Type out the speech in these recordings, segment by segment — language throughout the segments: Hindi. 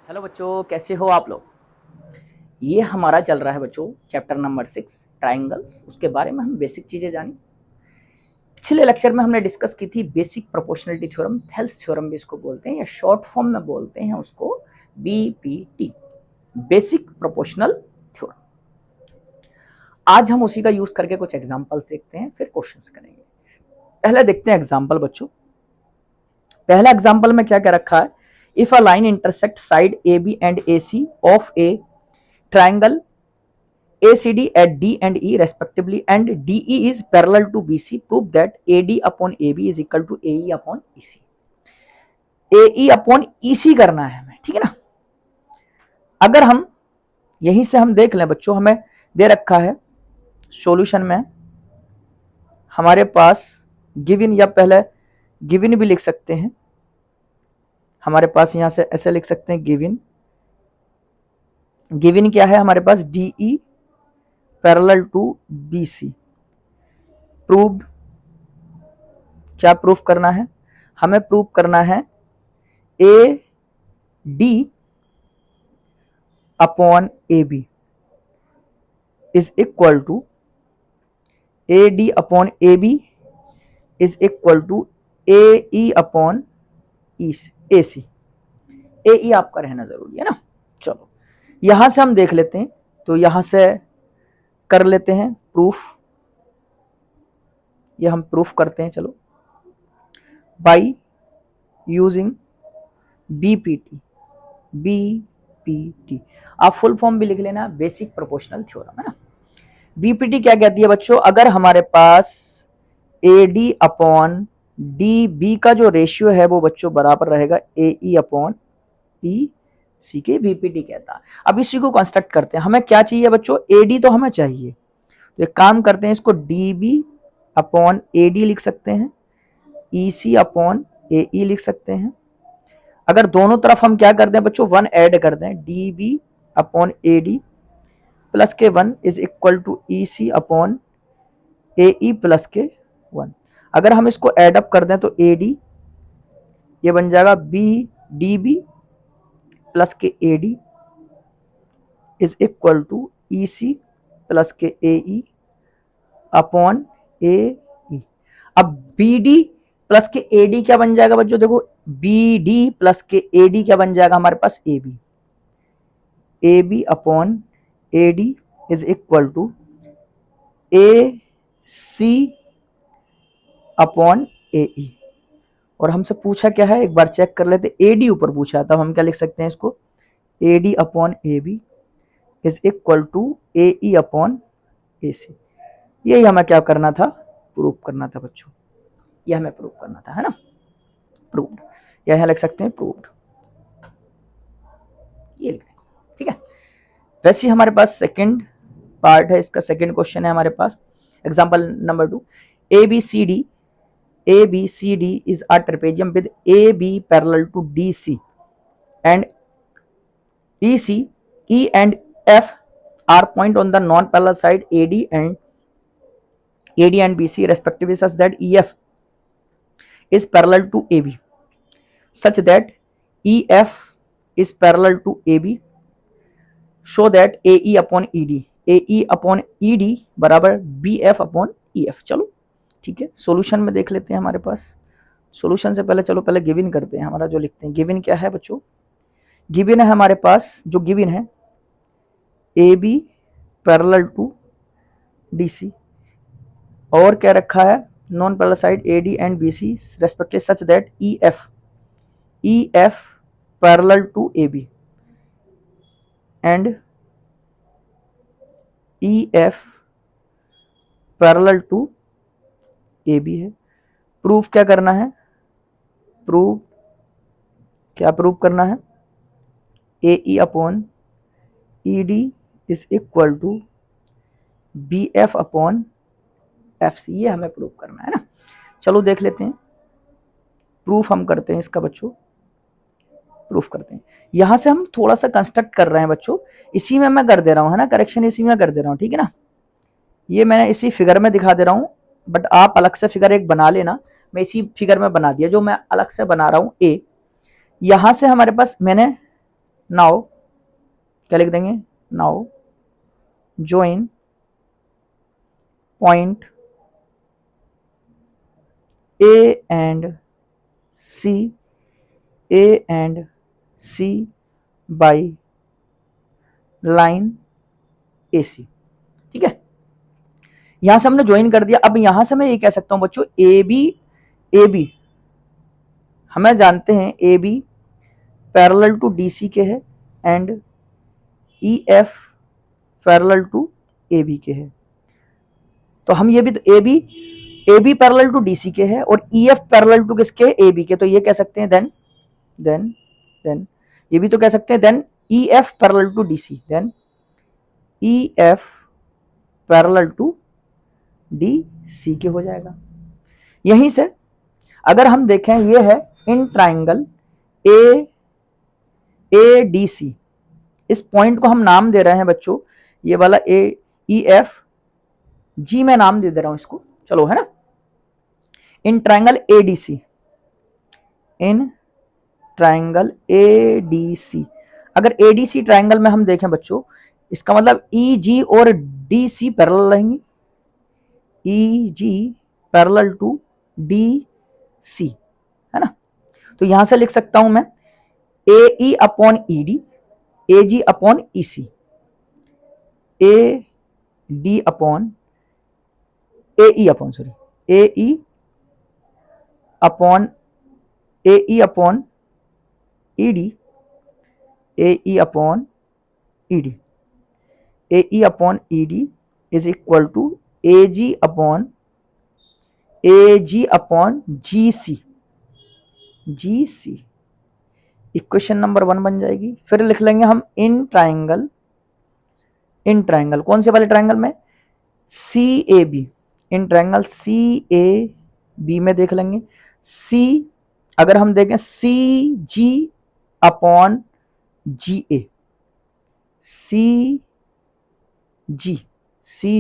हेलो बच्चों, कैसे हो आप लोग। ये हमारा चल रहा है बच्चों चैप्टर नंबर 6 ट्राइंगल्स। उसके बारे में हम बेसिक चीजें जानी। पिछले लेक्चर में हमने डिस्कस की थी basic proportionality theorem, Thales theorem भी इसको बोलते हैं या शॉर्ट फॉर्म में बोलते हैं उसको बीपीटी, बेसिक प्रोपोर्शनल थ्योरम। आज हम उसी का यूज करके कुछ एग्जांपल देखते हैं, फिर क्वेश्चंस करेंगे। पहले देखते हैं एग्जांपल बच्चों। पहला एग्जांपल में क्या क्या रखा है। If a line intersect side A B and A C of a triangle ACD at D and E respectively and DE is parallel to BC, prove that AD upon AB is equal to AE upon EC। AE upon EC करना है हमें, ठीक है ना। अगर हम यहीं से हम देख लें बच्चों, हमें दे रखा है सॉल्यूशन में हमारे पास गिवन, या पहले गिवन भी लिख सकते हैं। हमारे पास यहां से ऐसे लिख सकते हैं गिवन। गिवन क्या है हमारे पास, DE parallel to BC। Proved, क्या प्रूफ करना है हमें, प्रूफ करना है A D upon A B is equal to A D upon A B is equal to A E upon A C. A E आपका रहना जरूरी है ना। चलो यहां से हम देख लेते हैं, तो यहां से कर लेते हैं प्रूफ। ये हम प्रूफ करते हैं, चलो बाई यूजिंग बीपीटी। बीपीटी आप फुल फॉर्म भी लिख लेना, बेसिक प्रोपोर्शनल थ्योरम, है ना। बीपीटी क्या कहती है बच्चों, अगर हमारे पास A D upon D B का जो रेशियो है वो बच्चों बराबर रहेगा ए ई अपॉन ई सी के, बीपीटी कहता है। अब इसी को कंस्ट्रक्ट करते हैं। हमें क्या चाहिए बच्चों, ए डी तो हमें चाहिए, तो एक काम करते हैं, इसको D B upon A D लिख सकते हैं, ई सी अपॉन ए ई लिख सकते हैं। अगर दोनों तरफ हम क्या कर दें बच्चों, वन ऐड कर दें, D B upon A D plus के 1 is equal to E C upon A E plus के 1। अगर हम इसको ऐड अप कर दें तो ए डी ये बन जाएगा बी डी बी प्लस के A D is equal to E C plus के ए ई अपॉन ए ई। अब बी डी प्लस के ए डी क्या बन जाएगा बच्चों, देखो बी डी प्लस के ए डी क्या बन जाएगा हमारे पास, A B upon A D is equal to A C upon A E. और हमसे पूछा क्या है, एक बार चेक कर लेते, ए डी ऊपर पूछा है, तब हम क्या लिख सकते हैं इसको, A D upon A B is equal to A E upon A C. यही हमें क्या करना था, प्रूफ करना था बच्चों, ये हमें प्रूफ करना था, है ना। प्रूव्ड, यहां लिख सकते हैं प्रूव्ड, ये लिख दें, ठीक है। वैसे हमारे पास सेकंड पार्ट है, इसका सेकंड क्वेश्चन है हमारे पास, example number 2। ABCD is a trapezium with AB parallel to DC and EC, E and F are point on the non-parallel side AD and BC respectively, such that EF is parallel to AB, such that EF is parallel to AB, show that AE upon ED बराबर BF upon EF। चलो ठीक है, सॉल्यूशन में देख लेते हैं। हमारे पास सॉल्यूशन से पहले चलो पहले गिवन करते हैं, हमारा जो लिखते हैं गिवन क्या है बच्चों। गिवन है हमारे पास, जो गिवन है A B parallel to D C, और क्या रखा है, non parallel side A D and B C respectively, such that E F parallel to A B and E F parallel to A B है। प्रूफ क्या करना है, प्रूफ क्या प्रूफ करना है, A E upon E D is equal to B F upon F C, ये हमें प्रूफ करना है ना। चलो देख लेते हैं, प्रूफ हम करते हैं इसका बच्चों, प्रूफ करते हैं। यहां से हम थोड़ा सा कंस्ट्रक्ट कर रहे हैं बच्चों, इसी में मैं कर दे रहा हूं, है ना, करेक्शन इसी में कर दे रहा हूं, ठीक है ना। ये मैंने इसी फिगर में दिखा दे रहा हूं, बट आप अलग से फिगर एक बना लेना। मैं इसी फिगर में बना दिया, जो मैं अलग से बना रहा हूं ए। यहां से हमारे पास मैंने नाउ क्या लिख देंगे, now join point A and C, A and C by line A C. ठीक है, यहां से हमने ज्वाइन कर दिया। अब यहां से मैं ये कह सकता हूं बच्चों ए बी हमें जानते हैं A B parallel to D C के है and E F parallel to A B के है। तो हम ये भी तो A B parallel to D C के है और ई एफ पैरेलल टू किसके, ए बी के। तो ये कह सकते हैं देन ये भी तो कह सकते हैं then E F parallel to D C, then E F parallel to D C के हो जाएगा। यहीं से अगर हम देखें ये है इन ट्राइंगल ए डी सी, इस पॉइंट को हम नाम दे रहे हैं बच्चों, ये वाला ए ई एफ जी मैं नाम दे रहा हूं इसको, चलो है ना। In triangle A D C, in triangle A D C, अगर ए डी सी ट्राइंगल में हम देखें बच्चों, इसका मतलब ई जी और डी सी पैरेलल रहेंगे, E G parallel to D C, है ना। तो यहां से लिख सकता हूं मैं A E upon E D, A G upon E C, A D upon A E upon A E upon E D, A E upon E D, A E upon E D is equal to A G upon G C, equation number 1 बन जाएगी। फिर लिख लेंगे हम इन ट्राइंगल कौन से वाले ट्राइंगल में, C A B, in triangle C A B में देख लेंगे सी, अगर हम देखें C G upon G A, C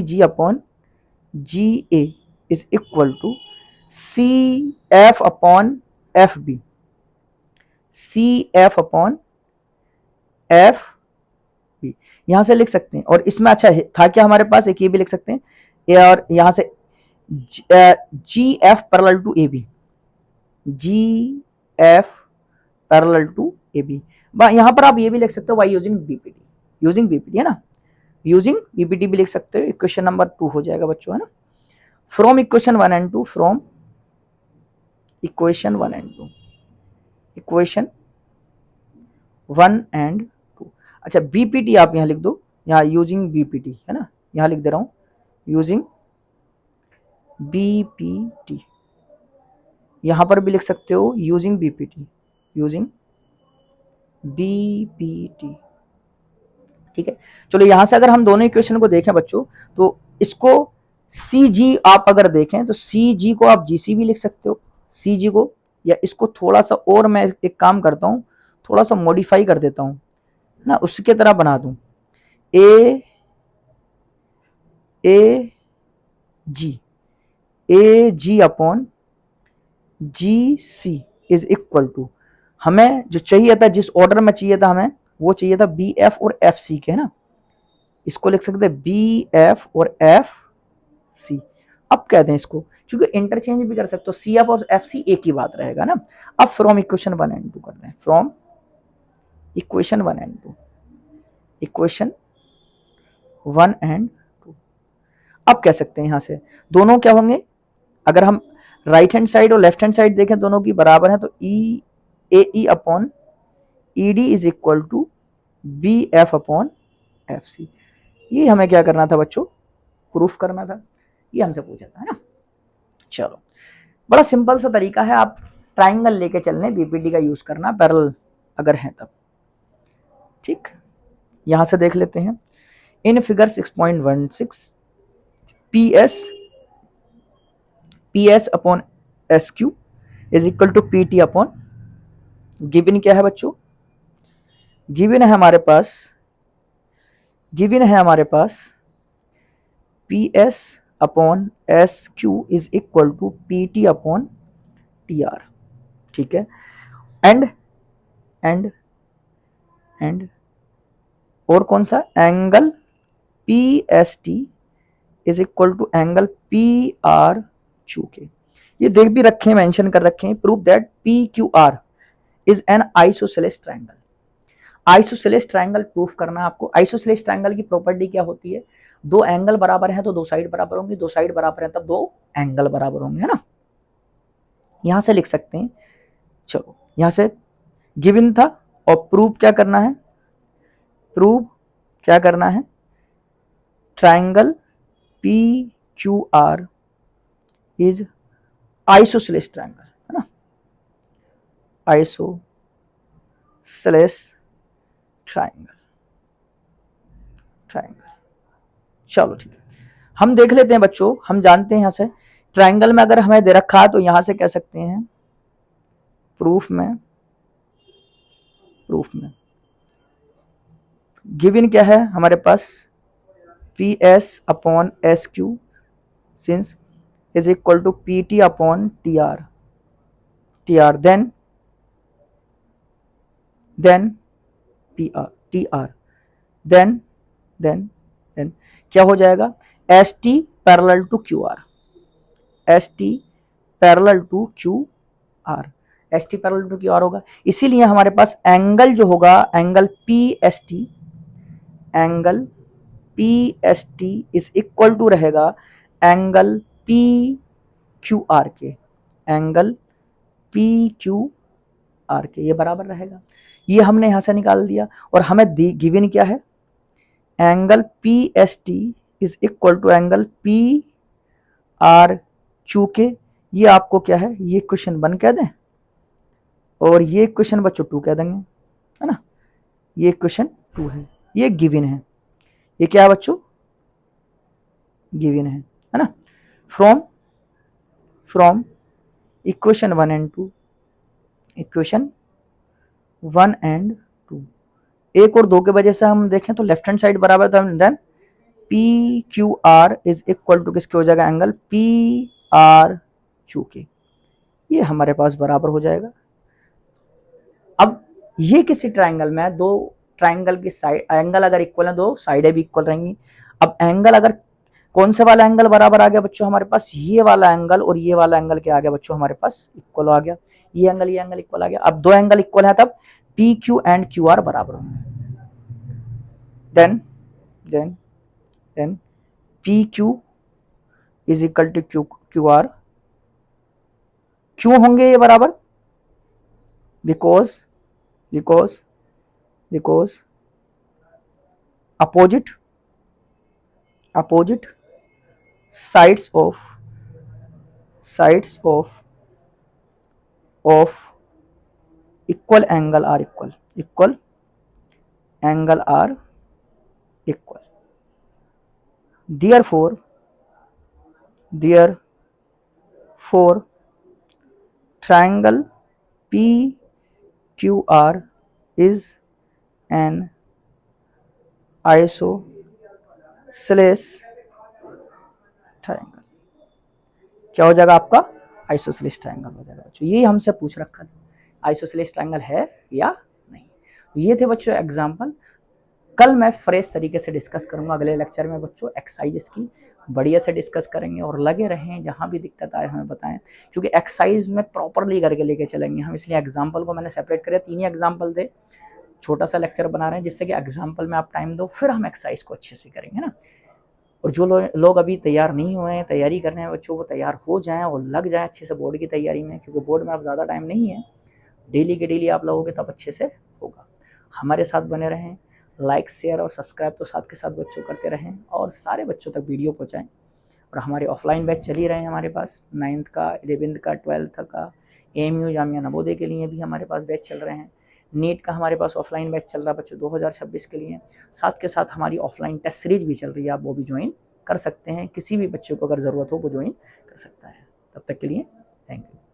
G upon G A is equal to C F upon F B, C F upon F B, यहां से लिख सकते हैं। और इसमें अच्छा है था क्या हमारे पास, एक ये भी लिख सकते हैं, और यहां से G F parallel to A B, G F parallel to A B, यहां पर आप ये भी लिख सकते हो बाय यूजिंग बीपीटी, है ना, यूजिंग बीपीटी भी लिख सकते हो। इक्वेशन नंबर 2 हो जाएगा बच्चों, है ना। From equation 1 and 2, from equation 1 and 2, equation 1 and 2। अच्छा बीपीटी आप यहां लिख दो, यहां यूजिंग बीपीटी, है ना, यहां लिख दे रहा हूं यूजिंग बीपीटी, यहां पर भी लिख सकते हो यूजिंग बीपीटी, ठीक है। चलो यहां से अगर हम दोनों इक्वेशन को देखें बच्चों, तो इसको सी जी आप अगर देखें तो सी जी को आप जी सी भी लिख सकते हो, सी जी को, या इसको थोड़ा सा और मैं एक काम करता हूं, थोड़ा सा मॉडिफाई कर देता हूं ना, उसके तरह बना दूं A G upon G C is equal to, हमें जो चाहिए था, जिस ऑर्डर में चाहिए था हमें, वो चाहिए था बी एफ और एफ सी के, है ना, इसको लिख सकते हैं बी एफ और एफ सी। अब कहते हैं इसको, क्योंकि इंटरचेंज भी कर सकते हो, सी एफ और एफ सी एक ही बात रहेगा ना। अब फ्रॉम इक्वेशन 1 एंड 2 करते हैं, from equation 1 and 2, equation 1 and 2। अब कह सकते हैं यहां से दोनों क्या होंगे, अगर हम राइट हैंड साइड और लेफ्ट हैंड साइड देखें दोनों की बराबर है, तो E A E upon E D is equal to B F upon F C. ये हमें क्या करना था बच्चों, प्रूफ करना था, ये हमसे पूछा था, है ना। चलो बड़ा सिंपल सा तरीका है, आप ट्राइंगल लेके चलने, बीपीटी का यूज करना पैरेलल अगर है तब, ठीक। यहां से देख लेते हैं in figure 6.16 PS upon S Q is equal to PT upon, given क्या है बच्चों, गिवन है हमारे पास PS upon S Q is equal to PT upon TR, ठीक है। एंड एंड और कौन सा angle PST is equal to angle PRQK। ये देख भी रखे हैं, मेंशन कर रखे हैं, prove that PQR is an isosceles triangle. Isosceles triangle proof करना है आपको। आइसोसेलेस ट्रायंगल की प्रॉपर्टी क्या होती है, दो एंगल बराबर है तो दो साइड बराबर होंगी, दो साइड बराबर है तब दो एंगल बराबर होंगे, है ना। यहां से लिख सकते हैं, चलो यहां से गिवन था और प्रूव क्या करना है, प्रूव क्या करना है, triangle PQR is isosceles triangle, है ना, आइसोसेलेस ट्रायंगल, ट्रायंगल। चलो ठीक है, हम देख लेते हैं बच्चों, हम जानते हैं यहां से ट्रायंगल में अगर हमें दे रखा है तो यहां से कह सकते हैं प्रूफ में, प्रूफ में गिवन क्या है हमारे पास, PS upon SQ since is equal to PT upon TR, then TR, then क्या हो जाएगा, ST parallel to QR, ST parallel to QR, ST parallel to QR होगा। इसीलिए हमारे पास एंगल जो होगा, angle PST, angle PST is equal to रहेगा एंगल PQR के, एंगल PQR के, ये बराबर रहेगा। ये हमने यहां से निकाल दिया और हमें गिवन क्या है, angle PST is equal to angle PRQ के। ये आपको क्या है, ये क्वेश्चन 1 कह दें और ये क्वेश्चन बच्चों 2 कह देंगे, है ना, ये क्वेश्चन 2 है, ये गिवन है, ये क्या है बच्चों, गिवन है ना। From equation 1 and 2, equation 1 and 2, 1 और 2 के वजह से हम देखें तो लेफ्ट हैंड साइड बराबर था, then PQR is equal to किसके हो जाएगा, एंगल PRQ के, ये हमारे पास बराबर हो जाएगा। अब ये किसी ट्रायंगल में दो ट्रायंगल की साइड एंगल अगर इक्वल है, दो साइडें भी इक्वल रहेंगी। अब एंगल अगर कौन से वाला एंगल बराबर आ गया बच्चों हमारे पास, ये वाला एंगल और ये वाला एंगल क्या आ गया बच्चों हमारे पास, इक्वल आ गया, ये एंगल इक्वल आ गया। अब दो एंगल इक्वल है तब PQ एंड QR बराबर होंगे, then PQ is equal to QR, क्यों होंगे ये बराबर, because opposite sides of equal angle are equal angle are equal, therefore triangle PQR is an isosceles triangle। क्या हो जाएगा आपका, आइसोसेलेस ट्रायंगल हो जाएगा बच्चों। ये हमसे पूछ रखा है आइसोसेलेस ट्रायंगल है या नहीं। ये थे बच्चों एग्जांपल, कल मैं फ्रेश तरीके से डिस्कस करूंगा अगले लेक्चर में बच्चों, एक्सरसाइज की बढ़िया से डिस्कस करेंगे और लगे रहें, जहां भी दिक्कत आए हमें बताएं, क्योंकि एक्सरसाइज में प्रॉपरली करके लेके चलेंगे हम, इसलिए एग्जाम्पल को मैंने सेपरेट करे, 3 ही एग्जाम्पल थे, छोटा सा लेक्चर बना रहे हैं जिससे कि एग्जाम्पल में आप टाइम दो, फिर हम एक्सरसाइज को अच्छे से करेंगे ना। और जो लोग अभी तैयार नहीं हुए हैं, तैयारी कर रहे हैं बच्चों, वो तैयार हो जाएं और लग जाएं अच्छे से बोर्ड की तैयारी में, क्योंकि बोर्ड में अब ज़्यादा टाइम नहीं है, डेली के डेली आप लगोगे तब अच्छे से होगा। हमारे साथ बने रहें, लाइक शेयर और सब्सक्राइब तो साथ के साथ बच्चों करते रहें और सारे बच्चों तक वीडियो पहुँचाएँ। और हमारे ऑफलाइन बैच चल ही रहे हैं हमारे पास, 9th का, 11th का, 12th का, AMU जामिया नवोदय के लिए भी हमारे पास बैच चल रहे हैं। नीट का हमारे पास ऑफलाइन बैच चल रहा है बच्चों 2026 के लिए, साथ के साथ हमारी ऑफलाइन टेस्ट सीरीज भी चल रही है, आप वो भी ज्वाइन कर सकते हैं, किसी भी बच्चे को अगर ज़रूरत हो वो ज्वाइन कर सकता है। तब तक के लिए थैंक यू।